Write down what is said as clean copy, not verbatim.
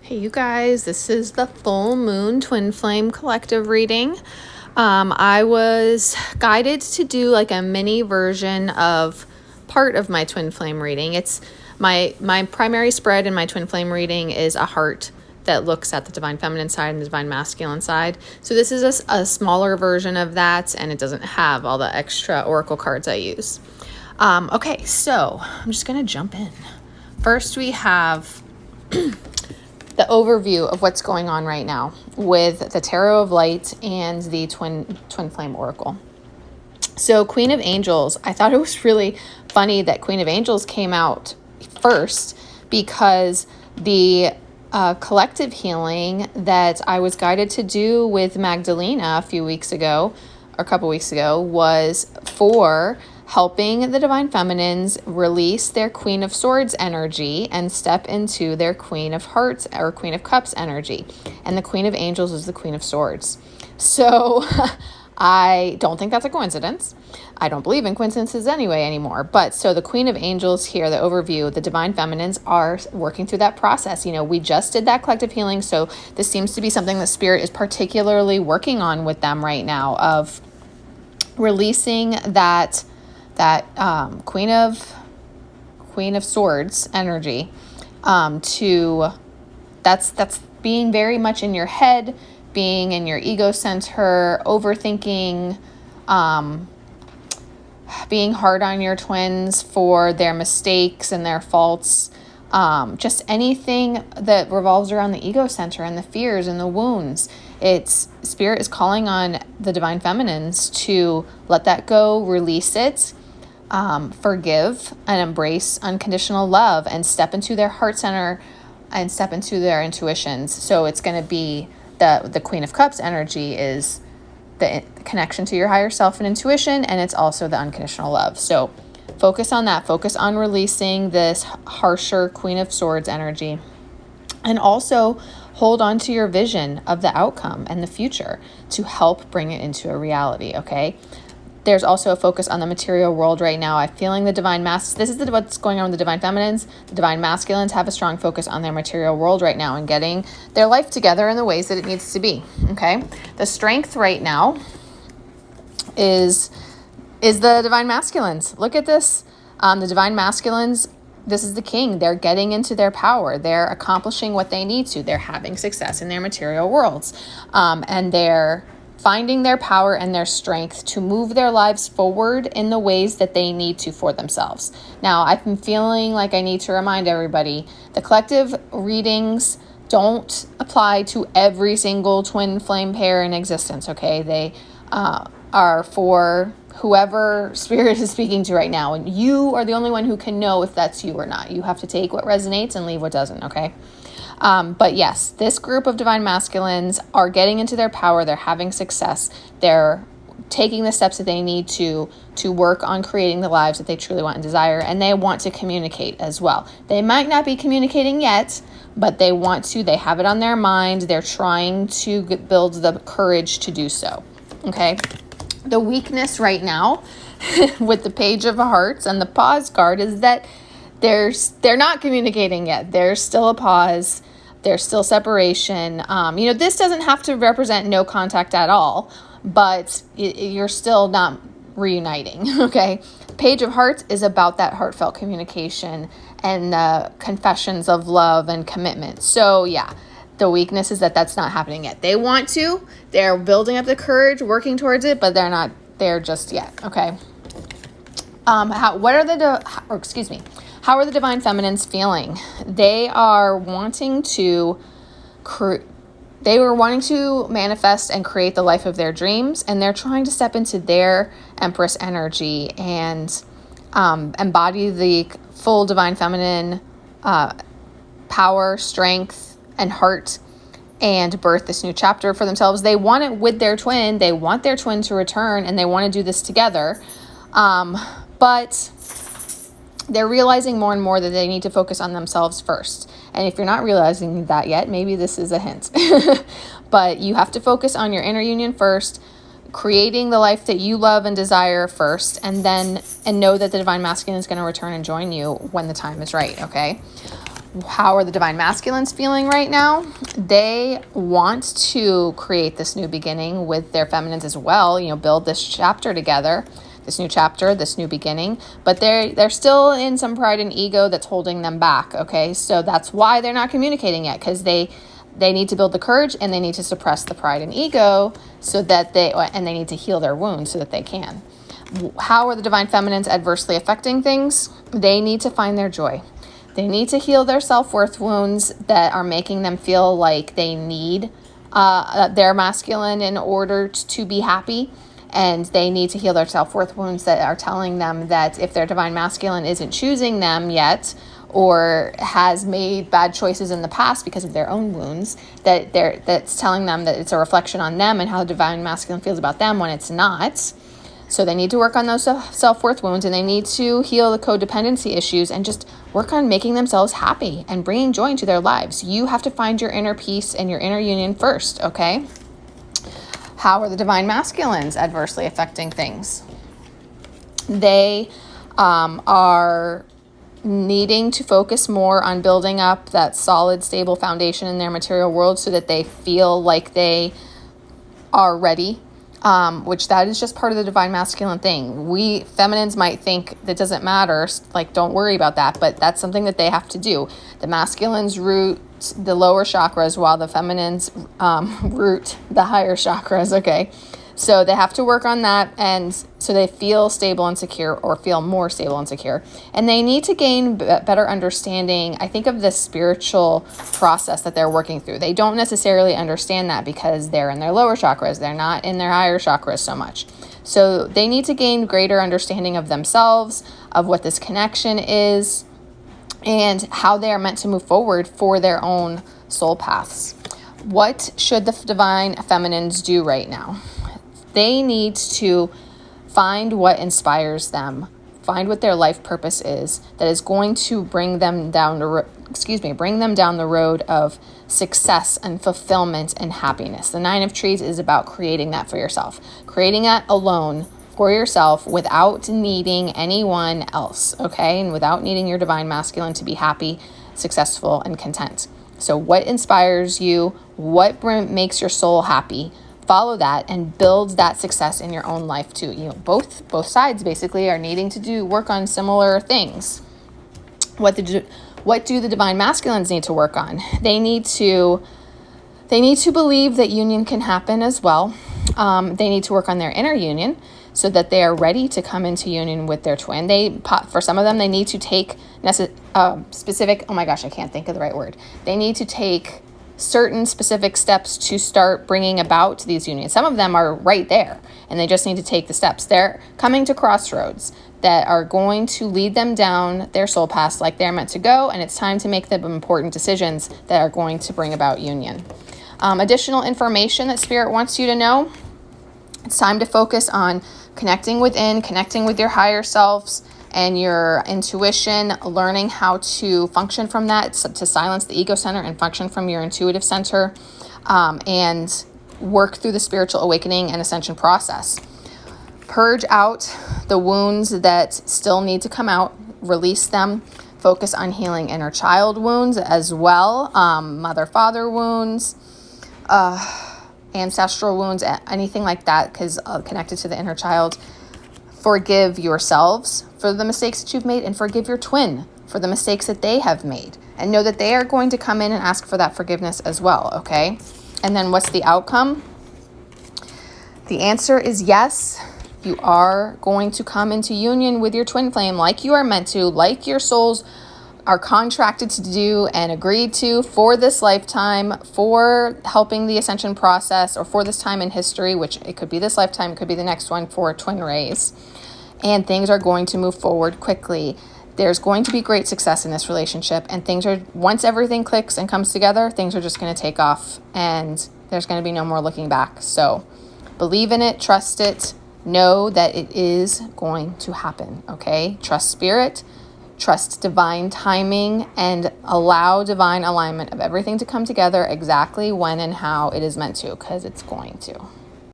Hey, you guys, this is the full moon twin flame collective reading. I was guided to do like a mini version of part of my twin flame reading. It's my primary spread in my twin flame reading is a heart that looks at the divine feminine side and the divine masculine side. So this is a smaller version of that, and it doesn't have all the extra oracle cards I use. Okay, so I'm just gonna jump in. First, we have the overview of what's going on right now with the Tarot of Light and the Twin Flame Oracle. So Queen of Angels, I thought it was really funny that Queen of Angels came out first because the collective healing that I was guided to do with Magdalena a couple weeks ago, was for helping the Divine Feminines release their Queen of Swords energy and step into their Queen of Hearts or Queen of Cups energy. And the Queen of Angels is the Queen of Swords. So I don't think that's a coincidence. I don't believe in coincidences anymore. But so the Queen of Angels here, the overview, the Divine Feminines are working through that process. You know, we just did that collective healing. So this seems to be something that Spirit is particularly working on with them right now, of releasing that Queen of Swords energy, that's being very much in your head, being in your ego center, overthinking, being hard on your twins for their mistakes and their faults, just anything that revolves around the ego center and the fears and the wounds. Spirit is calling on the Divine Feminines to let that go, release it, forgive and embrace unconditional love, and step into their heart center and step into their intuitions. So it's going to be the Queen of Cups energy is the connection to your higher self and intuition, and it's also the unconditional love. So focus on that. Focus on releasing this harsher Queen of Swords energy, and also hold on to your vision of the outcome and the future to help bring it into a reality, okay? There's also a focus on the material world right now. I'm feeling the divine this is what's going on with the divine feminines. The divine masculines have a strong focus on their material world right now and getting their life together in the ways that it needs to be, okay? The strength right now is the divine masculines. Look at this. The divine masculines, this is the king. They're getting into their power. They're accomplishing what they need to. They're having success in their material worlds. And they're finding their power and their strength to move their lives forward in the ways that they need to for themselves. Now, I've been feeling like I need to remind everybody, the collective readings don't apply to every single twin flame pair in existence, okay? They are for whoever Spirit is speaking to right now, and you are the only one who can know if that's you or not. You have to take what resonates and leave what doesn't, okay? But yes, this group of divine masculines are getting into their power. They're having success. They're taking the steps that they need to work on creating the lives that they truly want and desire. And they want to communicate as well. They might not be communicating yet, but they want to. They have it on their mind. They're trying to build the courage to do so. Okay. The weakness right now with the Page of Hearts and the pause card is that they're not communicating yet. There's still a pause. There's still separation. This doesn't have to represent no contact at all, but you're still not reuniting, okay? Page of Hearts is about that heartfelt communication and the confessions of love and commitment. So yeah, the weakness is that that's not happening yet. They want to. They're building up the courage, working towards it, but they're not there just yet, okay? How are the divine feminines feeling? They are wanting to manifest and create the life of their dreams, and they're trying to step into their Empress energy and embody the full divine feminine power, strength, and heart, and birth this new chapter for themselves. They want it with their twin. They want their twin to return, and they want to do this together. But they're realizing more and more that they need to focus on themselves first. And if you're not realizing that yet, maybe this is a hint. But you have to focus on your inner union first, creating the life that you love and desire first, and know that the divine masculine is going to return and join you when the time is right, okay? How are the divine masculines feeling right now? They want to create this new beginning with their feminines as well, build this chapter together, this new chapter, this new beginning, but they're still in some pride and ego that's holding them back, okay? So that's why they're not communicating yet, because they need to build the courage and they need to suppress the pride and ego and they need to heal their wounds so that they can. How are the divine feminines adversely affecting things? They need to find their joy. They need to heal their self-worth wounds that are making them feel like they need their masculine in order to be happy. And they need to heal their self-worth wounds that are telling them that if their divine masculine isn't choosing them yet, or has made bad choices in the past because of their own wounds, that's telling them that it's a reflection on them and how the divine masculine feels about them when it's not. So they need to work on those self-worth wounds, and they need to heal the codependency issues and just work on making themselves happy and bringing joy into their lives. You have to find your inner peace and your inner union first, okay? How are the divine masculines adversely affecting things? They are needing to focus more on building up that solid, stable foundation in their material world so that they feel like they are ready, which that is just part of the divine masculine thing. We feminines might think that doesn't matter, like don't worry about that, but that's something that they have to do. The masculines root the lower chakras while the feminines root the higher chakras, okay? So they have to work on that, and so they feel stable and secure, or feel more stable and secure. And they need to gain better understanding, I think, of the spiritual process that they're working through. They don't necessarily understand that because they're in their lower chakras. They're not in their higher chakras so much. So they need to gain greater understanding of themselves, of what this connection is, and how they are meant to move forward for their own soul paths. What should the divine feminines do right now? They need to find what inspires them, find what their life purpose is that is going to bring them down the road of success and fulfillment and happiness. The Nine of Trees is about creating that for yourself, creating that alone for yourself without needing anyone else, okay? And without needing your divine masculine to be happy, successful, and content. So what inspires you? What makes your soul happy? Follow that and build that success in your own life too. Both sides basically are needing to work on similar things. What do the divine masculines need to work on? They need to believe that union can happen as well. They need to work on their inner union so that they are ready to come into union with their twin. For some of them, they need to take specific. Oh my gosh, I can't think of the right word. They need to take certain specific steps to start bringing about these unions. Some of them are right there and they just need to take the steps. They're coming to crossroads that are going to lead them down their soul paths like they're meant to go, and it's time to make the important decisions that are going to bring about union. Additional information that Spirit wants you to know: it's time to focus on connecting within, connecting with your higher selves and your intuition, learning how to function from that, to silence the ego center and function from your intuitive center, and work through the spiritual awakening and ascension process. Purge out the wounds that still need to come out, release them, focus on healing inner child wounds as well, mother-father wounds, ancestral wounds, anything like that, because connected to the inner child. Forgive yourselves for the mistakes that you've made, and forgive your twin for the mistakes that they have made. And know that they are going to come in and ask for that forgiveness as well, okay? And then what's the outcome? The answer is yes. You are going to come into union with your twin flame like you are meant to, like your souls are contracted to do and agreed to for this lifetime, for helping the ascension process, or for this time in history, which it could be this lifetime, it could be the next one, for twin rays. And things are going to move forward quickly. There's going to be great success in this relationship, and once everything clicks and comes together, things are just going to take off, and there's going to be no more looking back. So believe in it, trust it, know that it is going to happen, okay? Trust Spirit, trust divine timing, and allow divine alignment of everything to come together exactly when and how it is meant to, because it's going to.